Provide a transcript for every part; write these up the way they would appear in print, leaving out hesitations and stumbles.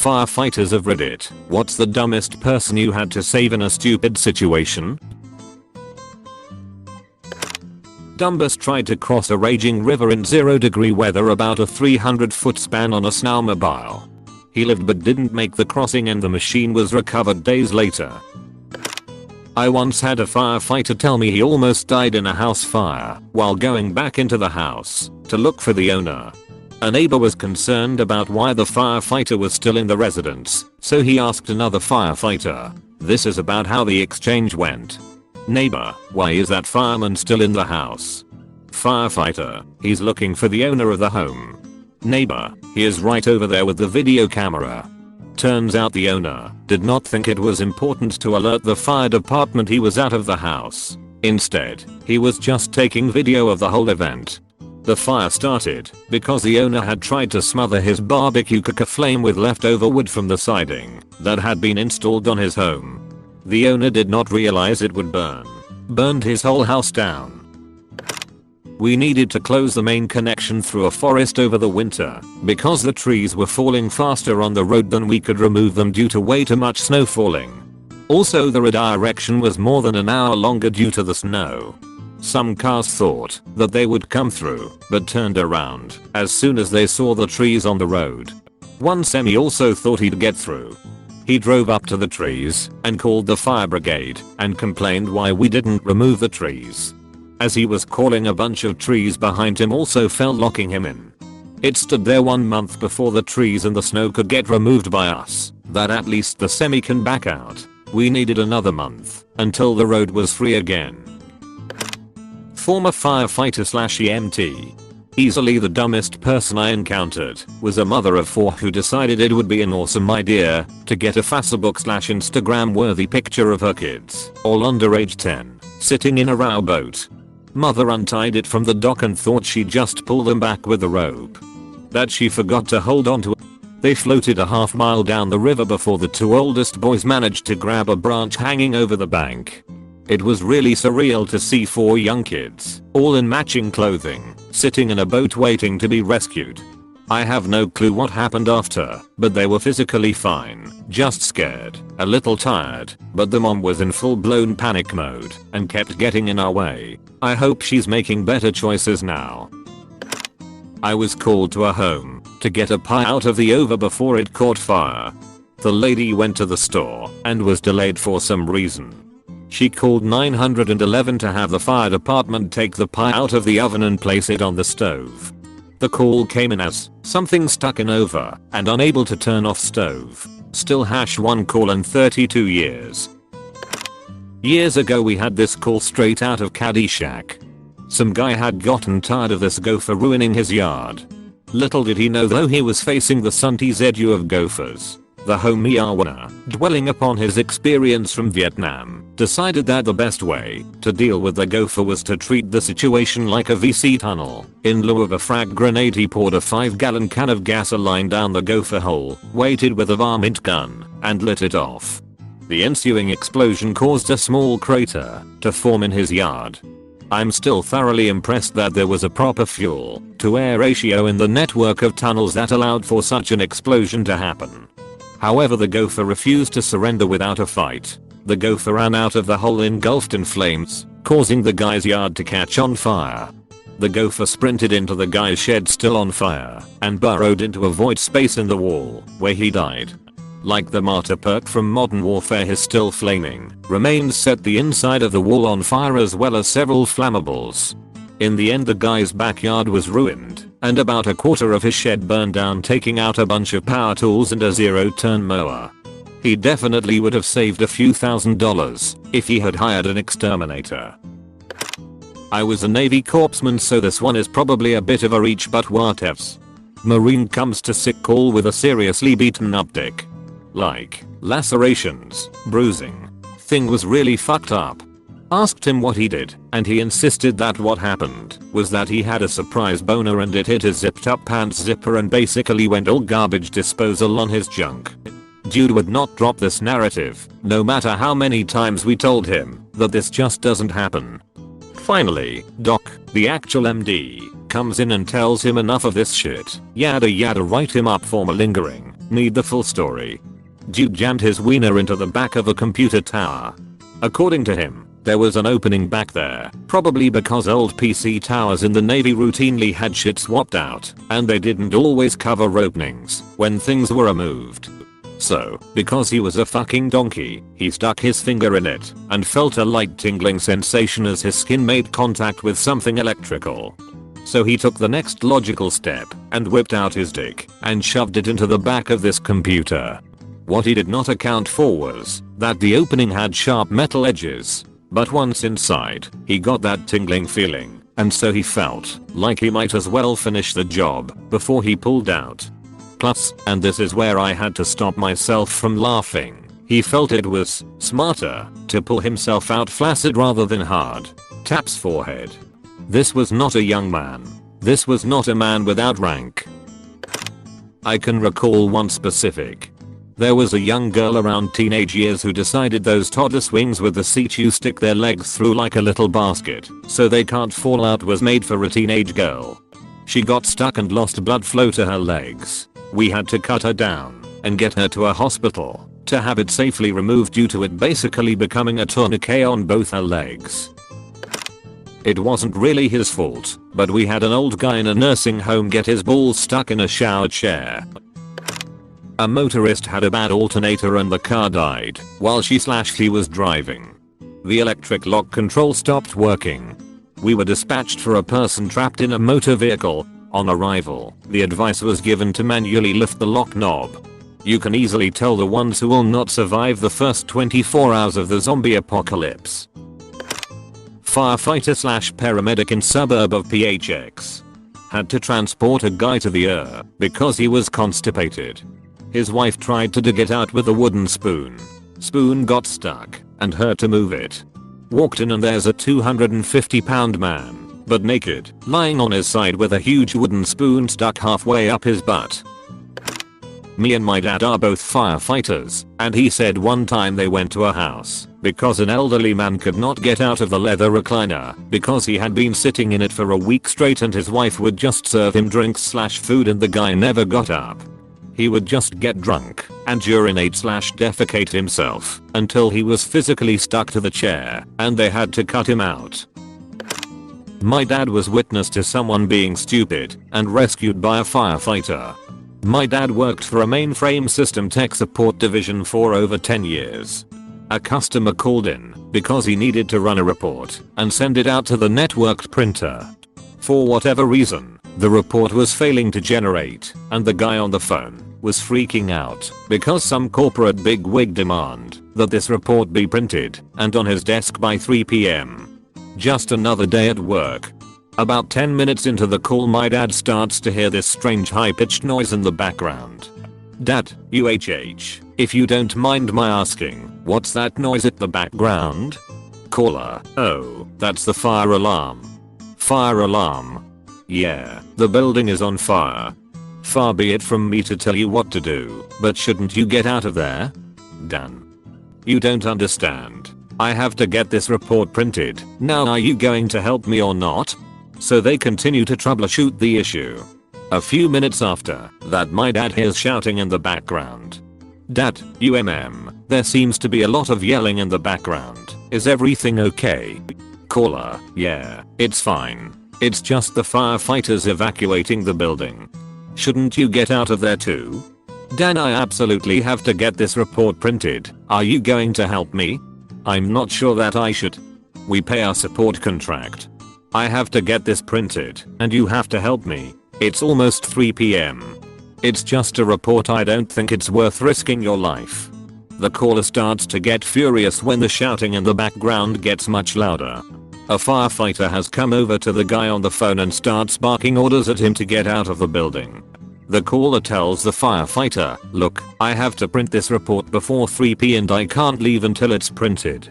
Firefighters of Reddit, what's the dumbest person you had to save in a stupid situation? Dumbest tried to cross a raging river in 0-degree weather about a 300-foot span on a snowmobile. He lived but didn't make the crossing and the machine was recovered days later. I once had a firefighter tell me he almost died in a house fire while going back into the house to look for the owner. A neighbor was concerned about why the firefighter was still in the residence, so he asked another firefighter. This is about how the exchange went. Neighbor, why is that fireman still in the house? Firefighter, he's looking for the owner of the home. Neighbor, he is right over there with the video camera. Turns out the owner did not think it was important to alert the fire department he was out of the house. Instead, he was just taking video of the whole event. The fire started because the owner had tried to smother his barbecue cooker flame with leftover wood from the siding that had been installed on his home. The owner did not realize it would burn. Burned his whole house down. We needed to close the main connection through a forest over the winter because the trees were falling faster on the road than we could remove them due to way too much snow falling. Also, the redirection was more than an hour longer due to the snow. Some cars thought that they would come through, but turned around as soon as they saw the trees on the road. One semi also thought he'd get through. He drove up to the trees and called the fire brigade and complained why we didn't remove the trees. As he was calling, a bunch of trees behind him also fell, locking him in. It stood there 1 month before the trees and the snow could get removed by us, that at least the semi can back out. We needed another month until the road was free again. Former firefighter / EMT. Easily the dumbest person I encountered was a mother of 4 who decided it would be an awesome idea to get a Facebook / Instagram worthy picture of her kids, all under age 10, sitting in a row boat. Mother untied it from the dock and thought she'd just pull them back with a rope that she forgot to hold onto. They floated a half-mile down the river before the 2 oldest boys managed to grab a branch hanging over the bank. It was really surreal to see 4 young kids, all in matching clothing, sitting in a boat waiting to be rescued. I have no clue what happened after, but they were physically fine, just scared, a little tired, but the mom was in full-blown panic mode and kept getting in our way. I hope she's making better choices now. I was called to a home to get a pie out of the oven before it caught fire. The lady went to the store and was delayed for some reason. She called 911 to have the fire department take the pie out of the oven and place it on the stove. The call came in as something stuck in over and unable to turn off stove. Still #1 call in 32 years. Years ago we had this call straight out of Caddyshack. Some guy had gotten tired of this gopher ruining his yard. Little did he know though he was facing the Sunti's edu of gophers. The homeowner, dwelling upon his experience from Vietnam, decided that the best way to deal with the gopher was to treat the situation like a VC tunnel. In lieu of a frag grenade, he poured a 5-gallon can of gasoline down the gopher hole, waited with a varmint gun, and lit it off. The ensuing explosion caused a small crater to form in his yard. I'm still thoroughly impressed that there was a proper fuel to air ratio in the network of tunnels that allowed for such an explosion to happen. However, the gopher refused to surrender without a fight. The gopher ran out of the hole engulfed in flames, causing the guy's yard to catch on fire. The gopher sprinted into the guy's shed still on fire and burrowed into a void space in the wall where he died. Like the martyr perk from Modern Warfare, his still flaming remains set the inside of the wall on fire as well as several flammables. In the end, the guy's backyard was ruined and about a quarter of his shed burned down, taking out a bunch of power tools and a 0-turn mower. He definitely would have saved a few $1,000s if he had hired an exterminator. I was a Navy corpsman, so this one is probably a bit of a reach, but whatevs. Marine comes to sick call with a seriously beaten up dick. Like, lacerations, bruising. Thing was really fucked up. Asked him what he did, and he insisted that what happened was that he had a surprise boner and it hit his zipped up pants zipper and basically went all garbage disposal on his junk. Dude would not drop this narrative, no matter how many times we told him that this just doesn't happen. Finally, Doc, the actual MD, comes in and tells him enough of this shit, yada yada, write him up for malingering. Need the full story? Dude jammed his wiener into the back of a computer tower. According to him, there was an opening back there, probably because old PC towers in the Navy routinely had shit swapped out, and they didn't always cover openings when things were removed. So, because he was a fucking donkey, he stuck his finger in it and felt a light tingling sensation as his skin made contact with something electrical. So he took the next logical step and whipped out his dick and shoved it into the back of this computer. What he did not account for was that the opening had sharp metal edges, but once inside, he got that tingling feeling, and so he felt like he might as well finish the job before he pulled out. Plus, and this is where I had to stop myself from laughing, he felt it was smarter to pull himself out flaccid rather than hard. Taps forehead. This was not a young man. This was not a man without rank. I can recall one specific. There was a young girl around teenage years who decided those toddler swings with the seat you stick their legs through like a little basket so they can't fall out was made for a teenage girl. She got stuck and lost blood flow to her legs. We had to cut her down and get her to a hospital to have it safely removed due to it basically becoming a tourniquet on both her legs. It wasn't really his fault, but we had an old guy in a nursing home get his balls stuck in a shower chair. A motorist had a bad alternator and the car died while she was driving. The electric lock control stopped working. We were dispatched for a person trapped in a motor vehicle. On arrival, the advice was given to manually lift the lock knob. You can easily tell the ones who will not survive the first 24 hours of the zombie apocalypse. Firefighter/paramedic in suburb of PHX had to transport a guy to the ER because he was constipated. His wife tried to dig it out with a wooden spoon. Spoon got stuck and her to move it. Walked in and there's a 250-pound man, but naked, lying on his side with a huge wooden spoon stuck halfway up his butt. Me and my dad are both firefighters, and he said one time they went to a house because an elderly man could not get out of the leather recliner because he had been sitting in it for a week straight and his wife would just serve him drinks/food and the guy never got up. He would just get drunk and urinate/defecate himself until he was physically stuck to the chair and they had to cut him out. My dad was witness to someone being stupid and rescued by a firefighter. My dad worked for a mainframe system tech support division for over 10 years. A customer called in because he needed to run a report and send it out to the networked printer. For whatever reason, the report was failing to generate and the guy on the phone was freaking out because some corporate bigwig demand that this report be printed and on his desk by 3 p.m. Just another day at work. About 10 minutes into the call my dad starts to hear this strange high-pitched noise in the background. Dad, if you don't mind my asking, what's that noise at the background? Caller, oh, that's the fire alarm. Fire alarm. Yeah, the building is on fire. Far be it from me to tell you what to do, but shouldn't you get out of there? Dan. You don't understand. I have to get this report printed. Now are you going to help me or not? So they continue to troubleshoot the issue. A few minutes after that my dad hears shouting in the background. Dad, there seems to be a lot of yelling in the background. Is everything okay? Caller, yeah, it's fine. It's just the firefighters evacuating the building. Shouldn't you get out of there too? Dan, I absolutely have to get this report printed. Are you going to help me? I'm not sure that I should. We pay our support contract. I have to get this printed and you have to help me. It's almost 3 p.m. It's just a report. I don't think it's worth risking your life. The caller starts to get furious when the shouting in the background gets much louder. A firefighter has come over to the guy on the phone and starts barking orders at him to get out of the building. The caller tells the firefighter, look, I have to print this report before 3 p.m. and I can't leave until it's printed.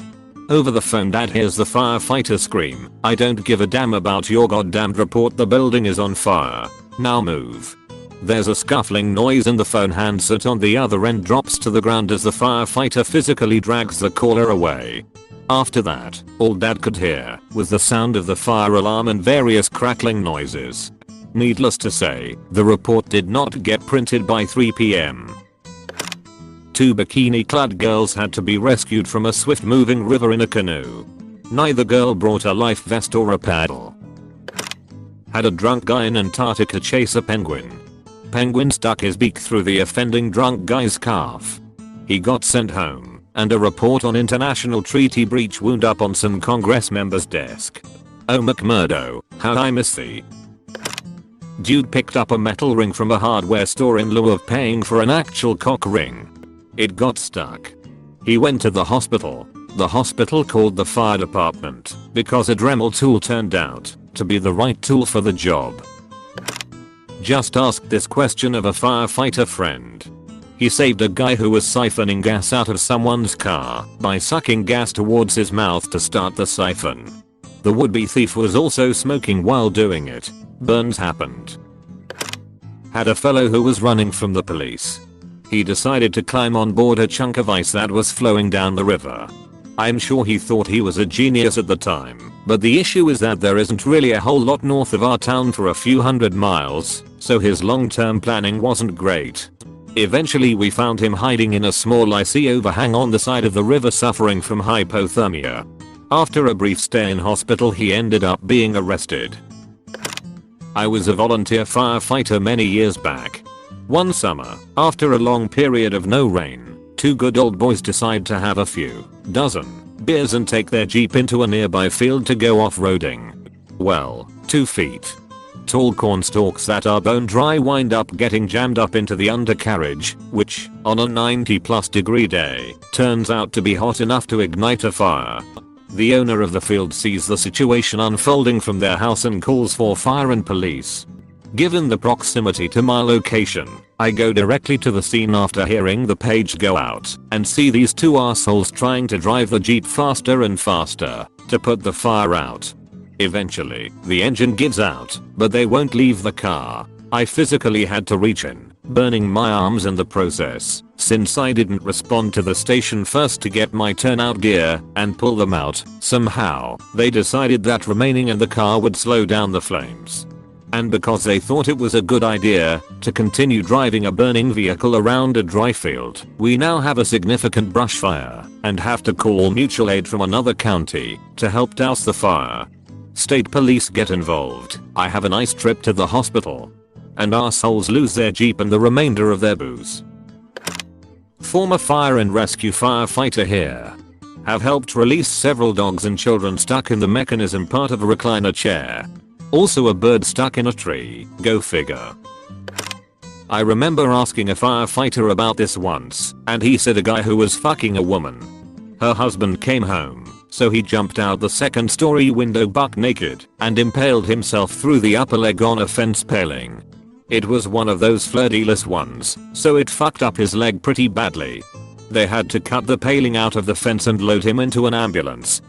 Over the phone dad hears the firefighter scream, I don't give a damn about your goddamn report, the building is on fire. Now move. There's a scuffling noise and the phone handset on the other end drops to the ground as the firefighter physically drags the caller away. After that, all dad could hear was the sound of the fire alarm and various crackling noises. Needless to say, the report did not get printed by 3 p.m. Two bikini-clad girls had to be rescued from a swift-moving river in a canoe. Neither girl brought a life vest or a paddle. Had a drunk guy in Antarctica chase a penguin. Penguin stuck his beak through the offending drunk guy's calf. He got sent home, and a report on international treaty breach wound up on some Congress member's desk. Oh McMurdo, how I miss thee. Dude picked up a metal ring from a hardware store in lieu of paying for an actual cock ring. It got stuck. He went to the hospital. The hospital called the fire department because a Dremel tool turned out to be the right tool for the job. Just asked this question of a firefighter friend. He saved a guy who was siphoning gas out of someone's car by sucking gas towards his mouth to start the siphon. The would-be thief was also smoking while doing it. Burns happened. Had a fellow who was running from the police. He decided to climb on board a chunk of ice that was flowing down the river. I'm sure he thought he was a genius at the time, but the issue is that there isn't really a whole lot north of our town for a few hundred miles, so his long-term planning wasn't great. Eventually we found him hiding in a small icy overhang on the side of the river suffering from hypothermia. After a brief stay in hospital he ended up being arrested. I was a volunteer firefighter many years back. One summer, after a long period of no rain, two good old boys decide to have a few dozen beers and take their Jeep into a nearby field to go off-roading. Well, 2 feet tall corn stalks that are bone dry wind up getting jammed up into the undercarriage, which, on a 90+ degree day, turns out to be hot enough to ignite a fire. The owner of the field sees the situation unfolding from their house and calls for fire and police. Given the proximity to my location, I go directly to the scene after hearing the page go out and see these two assholes trying to drive the Jeep faster and faster to put the fire out. Eventually, the engine gives out, but they won't leave the car. I physically had to reach in, burning my arms in the process, since I didn't respond to the station first to get my turnout gear and pull them out. Somehow, they decided that remaining in the car would slow down the flames. And because they thought it was a good idea to continue driving a burning vehicle around a dry field, we now have a significant brush fire and have to call mutual aid from another county to help douse the fire. State police get involved. I have a nice trip to the hospital. And assholes lose their Jeep and the remainder of their booze. Former fire and rescue firefighter here. Have helped release several dogs and children stuck in the mechanism part of a recliner chair. Also a bird stuck in a tree, go figure. I remember asking a firefighter about this once, and he said a guy who was fucking a woman. Her husband came home, so he jumped out the 2nd story window buck naked and impaled himself through the upper leg on a fence paling. It was one of those flirty-less ones, so it fucked up his leg pretty badly. They had to cut the paling out of the fence and load him into an ambulance.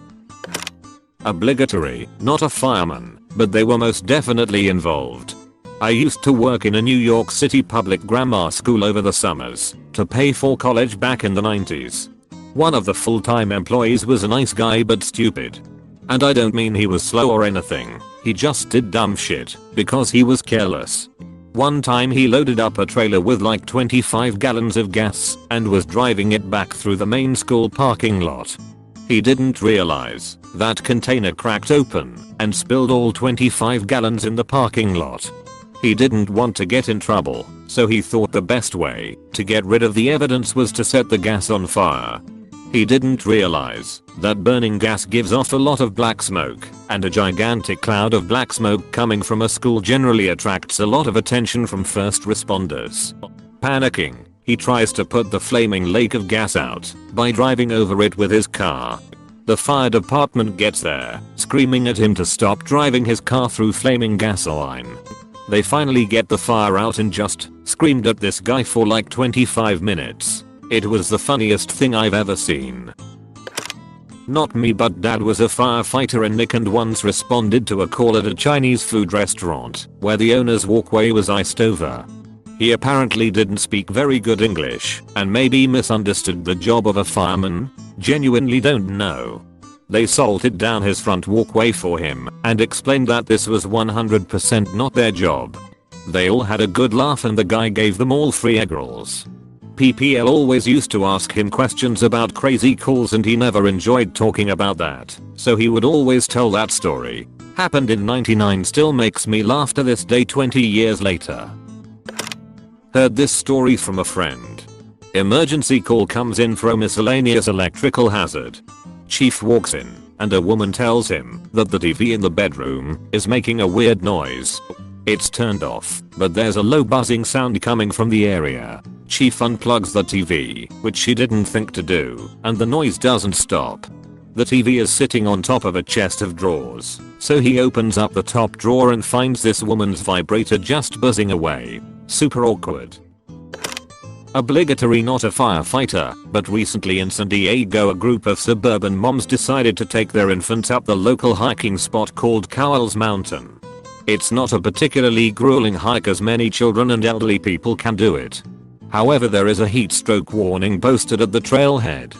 Obligatory, not a fireman, but they were most definitely involved. I used to work in a New York City public grammar school over the summers to pay for college back in the 90s. One of the full-time employees was a nice guy but stupid. And I don't mean he was slow or anything, he just did dumb shit because he was careless. One time he loaded up a trailer with like 25 gallons of gas and was driving it back through the main school parking lot. He didn't realize that container cracked open and spilled all 25 gallons in the parking lot. He didn't want to get in trouble, so he thought the best way to get rid of the evidence was to set the gas on fire. He didn't realize that burning gas gives off a lot of black smoke, and a gigantic cloud of black smoke coming from a school generally attracts a lot of attention from first responders. Panicking, he tries to put the flaming lake of gas out by driving over it with his car. The fire department gets there, screaming at him to stop driving his car through flaming gasoline. They finally get the fire out and just screamed at this guy for like 25 minutes. It was the funniest thing I've ever seen. Not me, but dad was a firefighter in Nick and once responded to a call at a Chinese food restaurant where the owner's walkway was iced over. He apparently didn't speak very good English and maybe misunderstood the job of a fireman. Genuinely don't know. They salted down his front walkway for him and explained that this was 100% not their job. They all had a good laugh and the guy gave them all free egg rolls. PPL always used to ask him questions about crazy calls and he never enjoyed talking about that, so he would always tell that story. Happened in '99, still makes me laugh to this day 20 years later. Heard this story from a friend. Emergency call comes in for a miscellaneous electrical hazard. Chief walks in and a woman tells him that the TV in the bedroom is making a weird noise. It's turned off, but there's a low buzzing sound coming from the area. Chief unplugs the TV, which she didn't think to do, and the noise doesn't stop. The TV is sitting on top of a chest of drawers, so he opens up the top drawer and finds this woman's vibrator just buzzing away. Super awkward. Obligatory, not a firefighter, but recently in San Diego a group of suburban moms decided to take their infants up the local hiking spot called Cowell's Mountain. It's not a particularly grueling hike as many children and elderly people can do it. However, there is a heat stroke warning posted at the trailhead.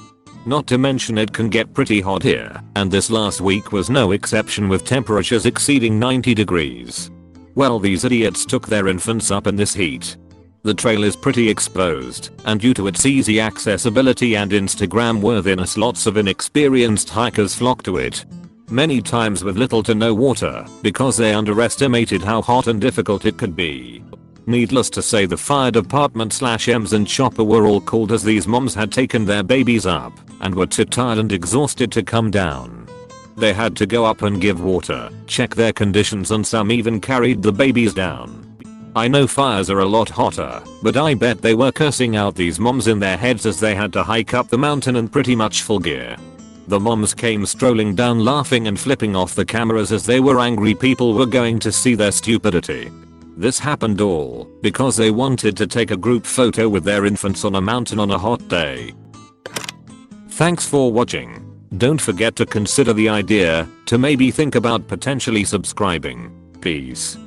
Not to mention it can get pretty hot here, and this last week was no exception with temperatures exceeding 90 degrees. Well, these idiots took their infants up in this heat. The trail is pretty exposed, and due to its easy accessibility and Instagram worthiness, lots of inexperienced hikers flock to it. Many times with little to no water, because they underestimated how hot and difficult it could be. Needless to say, the fire department / EMS and chopper were all called as these moms had taken their babies up and were too tired and exhausted to come down. They had to go up and give water, check their conditions, and some even carried the babies down. I know fires are a lot hotter, but I bet they were cursing out these moms in their heads as they had to hike up the mountain in pretty much full gear. The moms came strolling down laughing and flipping off the cameras as they were angry people were going to see their stupidity. This happened all because they wanted to take a group photo with their infants on a mountain on a hot day. Thanks for watching. Don't forget to consider the idea to maybe think about potentially subscribing. Peace.